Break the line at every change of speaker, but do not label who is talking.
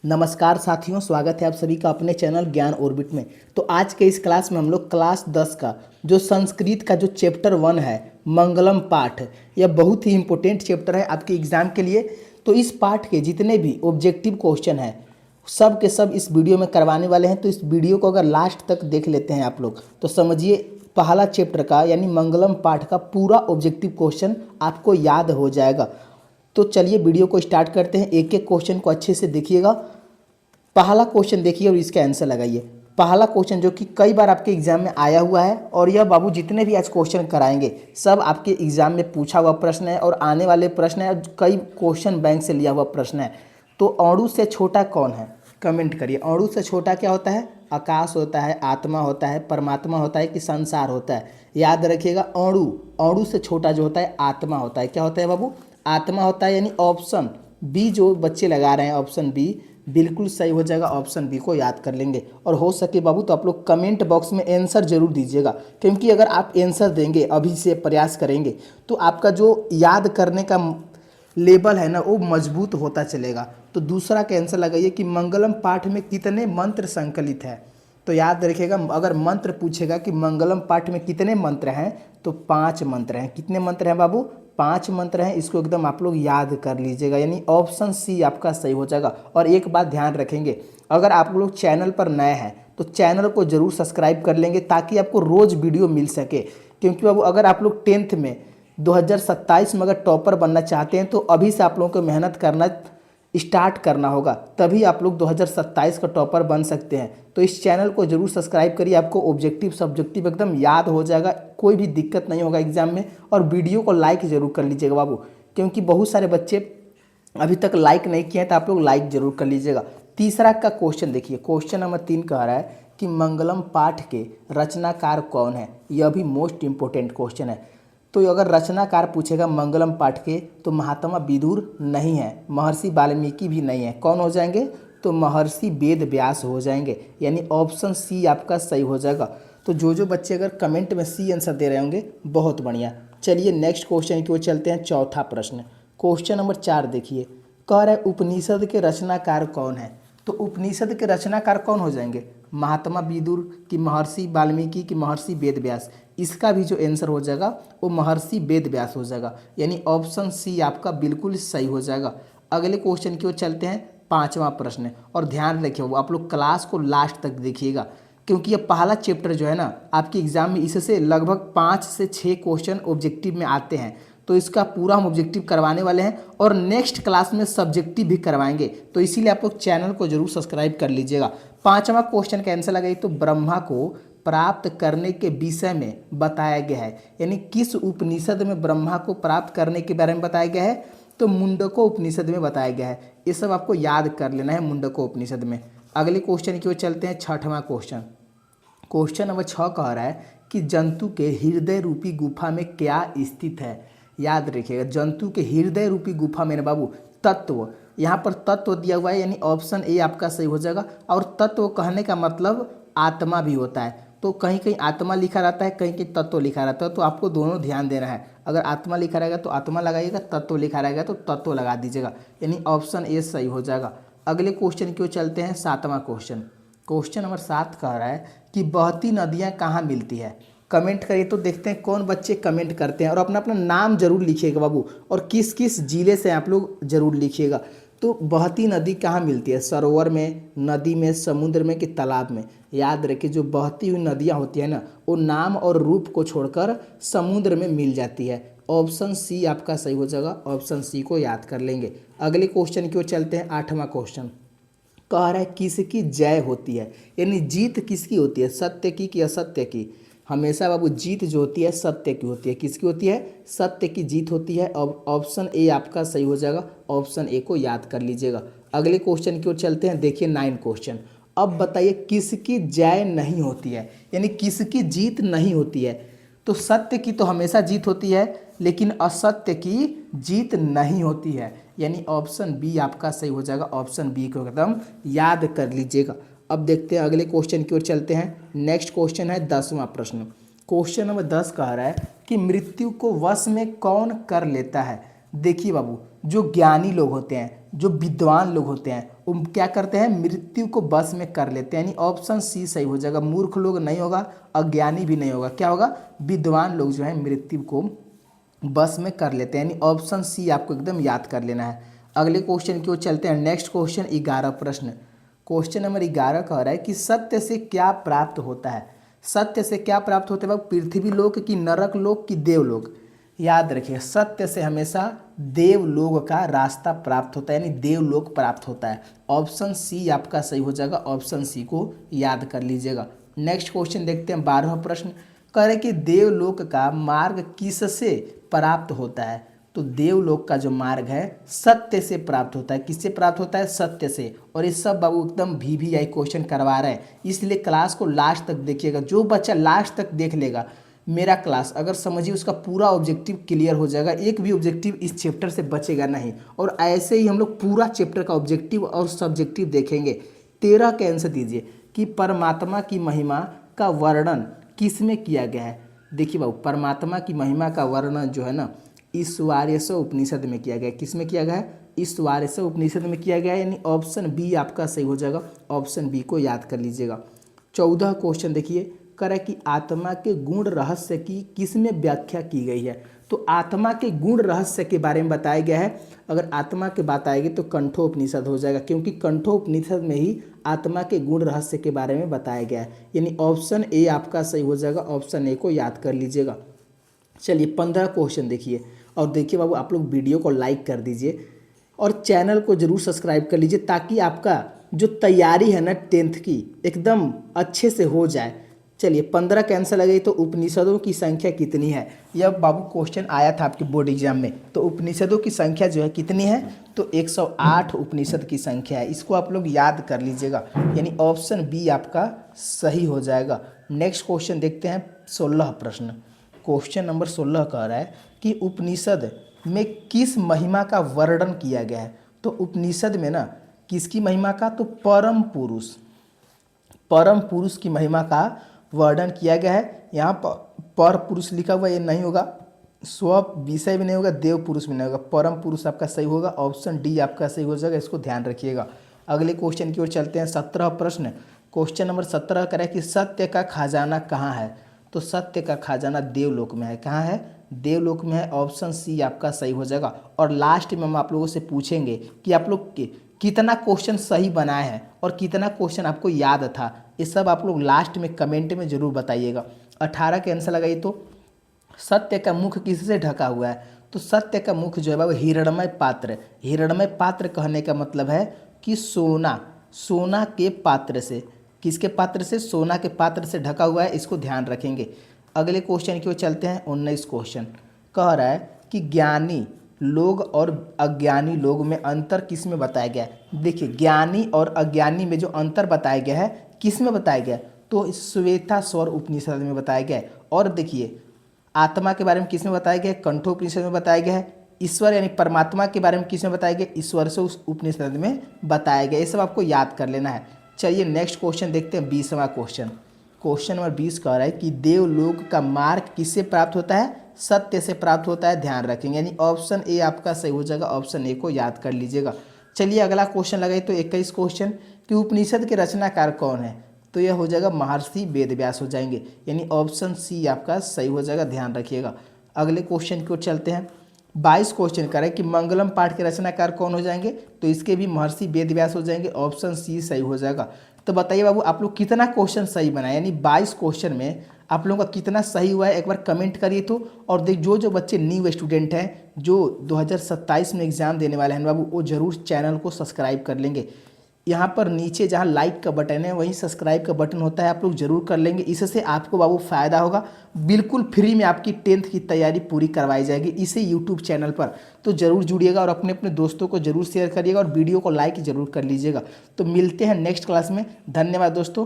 नमस्कार साथियों, स्वागत है आप सभी का अपने चैनल ज्ञान ऑर्बिट में। तो आज के इस क्लास में हम लोग क्लास 10 का जो संस्कृत का जो चैप्टर 1 है मंगलम पाठ, यह बहुत ही इंपॉर्टेंट चैप्टर है आपके एग्जाम के लिए। तो इस पाठ के जितने भी ऑब्जेक्टिव क्वेश्चन हैं सब के सब इस वीडियो में करवाने वाले हैं। तो इस वीडियो को अगर लास्ट तक देख लेते हैं आप लोग तो समझिए पहला चैप्टर का यानी मंगलम पाठ का पूरा ऑब्जेक्टिव क्वेश्चन आपको याद हो जाएगा। तो चलिए वीडियो को स्टार्ट करते हैं। एक एक क्वेश्चन को अच्छे से देखिएगा। पहला क्वेश्चन देखिए और इसका आंसर लगाइए। पहला क्वेश्चन जो कि कई बार आपके एग्जाम में आया हुआ है और यह बाबू जितने भी आज क्वेश्चन कराएंगे सब आपके एग्जाम में पूछा हुआ प्रश्न है और आने वाले प्रश्न है। कई क्वेश्चन बैंक से लिया हुआ प्रश्न है। तो अणु से छोटा कौन है? कमेंट करिए। अणु से छोटा क्या होता है? आकाश होता है, आत्मा होता है, परमात्मा होता है कि संसार होता है? याद रखिएगा, अणु अणु से छोटा जो होता है आत्मा होता है। क्या होता है बाबू? आत्मा होता है। यानी ऑप्शन बी जो बच्चे लगा रहे हैं ऑप्शन बी बिल्कुल सही हो जाएगा। ऑप्शन बी को याद कर लेंगे। और हो सके बाबू तो आप लोग कमेंट बॉक्स में आंसर जरूर दीजिएगा, क्योंकि अगर आप आंसर देंगे अभी से प्रयास करेंगे तो आपका जो याद करने का लेवल है ना वो मजबूत होता चलेगा। तो दूसरा का आंसर लगाइए कि मंगलम पाठ में कितने मंत्र संकलित है। तो याद रखिएगा, अगर मंत्र पूछेगा कि मंगलम पाठ में कितने मंत्र हैं तो 5 मंत्र हैं। कितने मंत्र हैं बाबू? 5 मंत्र हैं। इसको एकदम आप लोग याद कर लीजिएगा, यानी ऑप्शन सी आपका सही हो जाएगा। और एक बात ध्यान रखेंगे, अगर आप लोग चैनल पर नए हैं तो चैनल को जरूर सब्सक्राइब कर लेंगे ताकि आपको रोज़ वीडियो मिल सके। क्योंकि बाबू अगर आप लोग 10th में 2027 में अगर टॉपर बनना चाहते हैं तो अभी से आप लोगों को मेहनत करना स्टार्ट करना होगा, तभी आप लोग 2027 का टॉपर बन सकते हैं। तो इस चैनल को जरूर सब्सक्राइब करिए, आपको ऑब्जेक्टिव सब्जेक्टिव एकदम याद हो जाएगा, कोई भी दिक्कत नहीं होगा एग्जाम में। और वीडियो को लाइक जरूर कर लीजिएगा बाबू, क्योंकि बहुत सारे बच्चे अभी तक लाइक नहीं किए हैं, तो आप लोग लाइक जरूर कर लीजिएगा। तीसरा का क्वेश्चन देखिए, क्वेश्चन नंबर 3 कह रहा है कि मंगलम पाठ के रचनाकार कौन है। यह भी मोस्ट इंपॉर्टेंट क्वेश्चन है। तो अगर रचनाकार पूछेगा मंगलम पाठ के तो महात्मा विदुर नहीं है, महर्षि वाल्मीकि भी नहीं है। कौन हो जाएंगे? तो महर्षि वेद व्यास हो जाएंगे। यानी ऑप्शन सी आपका सही हो जाएगा। तो जो बच्चे अगर कमेंट में सी आंसर दे रहे होंगे बहुत बढ़िया। चलिए नेक्स्ट क्वेश्चन की ओर चलते हैं। चौथा प्रश्न, क्वेश्चन नंबर 4 देखिए, कह रहा है उपनिषद के रचनाकार कौन है। तो उपनिषद के रचनाकार कौन हो जाएंगे? महात्मा विदुर की महर्षि वाल्मीकि की महर्षि वेद व्यास? इसका भी जो आंसर हो जाएगा वो महर्षि वेद व्यास हो जाएगा। यानी ऑप्शन सी आपका बिल्कुल सही हो जाएगा। अगले क्वेश्चन की ओर चलते हैं। 5वां प्रश्न, और ध्यान रखिए वो आप लोग क्लास को लास्ट तक देखिएगा, क्योंकि ये पहला चैप्टर जो है ना आपके एग्जाम में इससे लगभग 5 से 6 क्वेश्चन ऑब्जेक्टिव में आते हैं। तो इसका पूरा हम ऑब्जेक्टिव करवाने वाले हैं और नेक्स्ट क्लास में सब्जेक्टिव भी करवाएंगे। तो इसीलिए आप लोग चैनल को जरूर सब्सक्राइब कर लीजिएगा। 5वां क्वेश्चन का आंसर लगाइए। तो ब्रह्मा को प्राप्त करने के विषय में बताया गया है। यानी किस उपनिषद में ब्रह्मा को प्राप्त करने के बारे में बताया गया है? तो मुंडको उपनिषद में बताया गया है। ये सब आपको याद कर लेना है मुंडको उपनिषद में। अगले क्वेश्चन की ओर चलते हैं। 6वां क्वेश्चन, क्वेश्चन नंबर 6 कह रहा है कि जंतु के हृदय रूपी गुफा में क्या स्थित है। याद रखिएगा, जंतु के हृदय रूपी गुफा में ना बाबू तत्व, यहाँ पर तत्व दिया हुआ है, यानी ऑप्शन ए आपका सही हो जाएगा। और तत्व कहने का मतलब आत्मा भी होता है। तो कहीं कहीं आत्मा लिखा रहता है, कहीं कहीं तत्व लिखा रहता है, तो आपको दोनों ध्यान देना है। अगर आत्मा लिखा रहेगा तो आत्मा लगाइएगा, तत्व लिखा रहेगा तो तत्व लगा दीजिएगा। यानी ऑप्शन ए सही हो जाएगा। अगले क्वेश्चन की ओर चलते हैं। 7वां क्वेश्चन, क्वेश्चन नंबर 7 कह रहा है कि बहती नदियाँ कहाँ मिलती है। कमेंट करिए तो देखते हैं कौन बच्चे कमेंट करते हैं। और अपना अपना नाम जरूर लिखिएगा बाबू, और किस किस जिले से आप लोग जरूर लिखिएगा। तो बहती नदी कहाँ मिलती है? सरोवर में, नदी में, समुद्र में कि तालाब में? याद रखिए, जो बहती हुई नदियाँ होती है ना वो नाम और रूप को छोड़कर समुद्र में मिल जाती है। ऑप्शन सी आपका सही हो जाएगा। ऑप्शन सी को याद कर लेंगे। अगले क्वेश्चन की ओर चलते हैं। 8वां क्वेश्चन कह रहा है किसकी जय होती है। यानी जीत किसकी होती है, सत्य की कि असत्य की? हमेशा बाबू जीत जो होती है सत्य की होती है। किसकी होती है? सत्य की जीत होती है। अब ऑप्शन ए आपका सही हो जाएगा। ऑप्शन ए को याद कर लीजिएगा। अगले क्वेश्चन की ओर चलते हैं। देखिए 9 क्वेश्चन, अब बताइए किसकी जय नहीं होती है, यानी किसकी जीत नहीं होती है। तो सत्य की तो हमेशा जीत होती है, लेकिन असत्य की जीत नहीं होती है। यानी ऑप्शन बी आपका सही हो जाएगा। ऑप्शन बी को एकदम याद कर लीजिएगा। अब देखते हैं अगले क्वेश्चन की ओर चलते हैं। नेक्स्ट क्वेश्चन है 10वां प्रश्न। क्वेश्चन नंबर 10 कह रहा है कि मृत्यु को वश में कौन कर लेता है। देखिए बाबू, जो ज्ञानी लोग होते हैं, जो विद्वान लोग होते हैं, वो क्या करते हैं, मृत्यु को बस में कर लेते हैं, यानी ऑप्शन सी सही हो जाएगा। मूर्ख लोग नहीं होगा, अज्ञानी भी नहीं होगा, क्या होगा, विद्वान लोग जो है मृत्यु को बस में कर लेते हैं, यानी ऑप्शन सी आपको एकदम याद कर लेना है। अगले क्वेश्चन की ओर चलते हैं। नेक्स्ट क्वेश्चन 11 प्रश्न, क्वेश्चन नंबर 11 कह रहा है कि सत्य से क्या प्राप्त होता है। सत्य से क्या प्राप्त होता है, पृथ्वी लोक की, नरक लोक की, देवलोक। याद रखिए, सत्य से हमेशा देवलोक का रास्ता प्राप्त होता है, यानी देवलोक प्राप्त होता है। ऑप्शन सी आपका सही हो जाएगा, ऑप्शन सी को याद कर लीजिएगा। नेक्स्ट क्वेश्चन देखते हैं 12वां प्रश्न, कह रहे कि देवलोक का मार्ग किससे प्राप्त होता है। तो देवलोक का जो मार्ग है सत्य से प्राप्त होता है। किससे प्राप्त होता है, सत्य से। और ये सब बाबू एकदम VVI क्वेश्चन करवा रहे हैं, इसलिए क्लास को लास्ट तक देखिएगा। जो बच्चा लास्ट तक देख लेगा मेरा क्लास, अगर समझिए उसका पूरा ऑब्जेक्टिव क्लियर हो जाएगा, एक भी ऑब्जेक्टिव इस चैप्टर से बचेगा नहीं। और ऐसे ही हम लोग पूरा चैप्टर का ऑब्जेक्टिव और सब्जेक्टिव देखेंगे। 13 का आंसर दीजिए कि परमात्मा की महिमा का वर्णन किस में किया गया है। देखिए बाबू, परमात्मा की महिमा का वर्णन जो है ना, ईश्वार्यस उपनिषद में किया गया है। किस में किया गया है, ईश्वार्यस उपनिषद में किया गया है, यानी ऑप्शन बी आपका सही हो जाएगा। ऑप्शन बी को याद कर लीजिएगा। 14 क्वेश्चन देखिए, करे कि आत्मा के गुण रहस्य की किस में व्याख्या की गई है। तो आत्मा के गुण रहस्य के बारे में बताया गया है। अगर आत्मा की बात आएगी तो कंठोपनिषद हो जाएगा, क्योंकि कंठोपनिषद में ही आत्मा के गुण रहस्य के बारे में बताया गया है, यानी ऑप्शन ए आपका सही हो जाएगा। ऑप्शन ए को याद कर लीजिएगा। चलिए 15 क्वेश्चन देखिए, और देखिए बाबू आप लोग वीडियो को लाइक कर दीजिए और चैनल को जरूर सब्सक्राइब कर लीजिए, ताकि आपका जो तैयारी है ना 10th की एकदम अच्छे से हो जाए। चलिए 15 कैंसिल आ गई। तो उपनिषदों की संख्या कितनी है, यह बाबू क्वेश्चन आया था आपके बोर्ड एग्जाम में। तो उपनिषदों की संख्या जो है कितनी है, तो 108 उपनिषद की संख्या है। इसको आप लोग याद कर लीजिएगा, यानी ऑप्शन बी आपका सही हो जाएगा। नेक्स्ट क्वेश्चन देखते हैं 16 प्रश्न। क्वेश्चन नंबर 16 कह रहा है कि उपनिषद में किस महिमा का वर्णन किया गया है। तो उपनिषद में ना किसकी महिमा का, तो परम पुरुष की महिमा का वर्णन किया गया है। यहाँ पर पुरुष लिखा हुआ, ये नहीं होगा, स्व विषय भी नहीं होगा, देव पुरुष भी नहीं होगा, परम पुरुष आपका सही होगा। ऑप्शन डी आपका सही हो जाएगा, इसको ध्यान रखिएगा। अगले क्वेश्चन की ओर चलते हैं। 17 प्रश्न, क्वेश्चन नंबर 17 करें कि सत्य का खजाना कहाँ है। तो सत्य का खजाना देवलोक में है। कहाँ है, देवलोक में है। ऑप्शन सी आपका सही हो जाएगा। और लास्ट में हम आप लोगों से पूछेंगे कि आप लोग कितना क्वेश्चन सही बनाए हैं और कितना क्वेश्चन आपको याद था। ये सब आप लोग लास्ट में कमेंट में जरूर बताइएगा। 18 के आंसर लगाइए। तो सत्य का मुख किससे ढका हुआ है। तो सत्य का मुख जो है बाबू हिरण्मय पात्र। हिरण्मय पात्र कहने का मतलब है कि सोना के पात्र से। किसके पात्र से, सोना के पात्र से ढका हुआ है, इसको ध्यान रखेंगे। अगले क्वेश्चन की ओर चलते हैं। 19 क्वेश्चन कह रहा है कि ज्ञानी लोग और अज्ञानी लोग में अंतर किस में बताया गया है। देखिए ज्ञानी और अज्ञानी में जो अंतर बताया गया है किस में बताया गया है, तो श्वेताश्वर उपनिषद में बताया गया है। और देखिए आत्मा के बारे में किस में बताया गया है, कंठोपनिषद में बताया गया है। ईश्वर यानी परमात्मा के बारे में किस में बताया गया, ईश्वर से उस उपनिषद में बताया गया। ये सब आपको याद कर लेना है। चलिए नेक्स्ट क्वेश्चन देखते हैं। 20वां क्वेश्चन, क्वेश्चन नंबर 20 कह रहा है कि देवलोक का मार्ग किससे प्राप्त होता है, सत्य से प्राप्त होता है। ध्यान रखेंगे, यानी ऑप्शन ए आपका सही हो जाएगा। ऑप्शन ए को याद कर लीजिएगा। चलिए अगला क्वेश्चन लगाइए। तो 21 क्वेश्चन कि उपनिषद के रचनाकार कौन है। तो यह हो जाएगा महर्षि वेदव्यास हो जाएंगे, यानी ऑप्शन सी आपका सही हो जाएगा। ध्यान रखिएगा। अगले क्वेश्चन की ओर चलते हैं। 22 क्वेश्चन करें कि मंगलम पाठ के रचनाकार कौन हो जाएंगे। तो इसके भी महर्षि वेदव्यास हो जाएंगे। ऑप्शन सी सही हो जाएगा। तो बताइए बाबू आप लोग कितना क्वेश्चन सही बनाए, यानी 22 क्वेश्चन में आप लोगों का कितना सही हुआ है, एक बार कमेंट करिए। तो और देख जो बच्चे न्यू स्टूडेंट हैं जो 2027 में एग्जाम देने वाले हैं बाबू, वो जरूर चैनल को सब्सक्राइब कर लेंगे। यहाँ पर नीचे जहाँ लाइक का बटन है वहीं सब्सक्राइब का बटन होता है, आप लोग जरूर कर लेंगे। इससे आपको बाबू फ़ायदा होगा। बिल्कुल फ्री में आपकी 10th की तैयारी पूरी करवाई जाएगी इसी यूट्यूब चैनल पर। तो ज़रूर जुड़िएगा और अपने अपने दोस्तों को जरूर शेयर करिएगा और वीडियो को लाइक जरूर कर लीजिएगा। तो मिलते हैं नेक्स्ट क्लास में। धन्यवाद दोस्तों।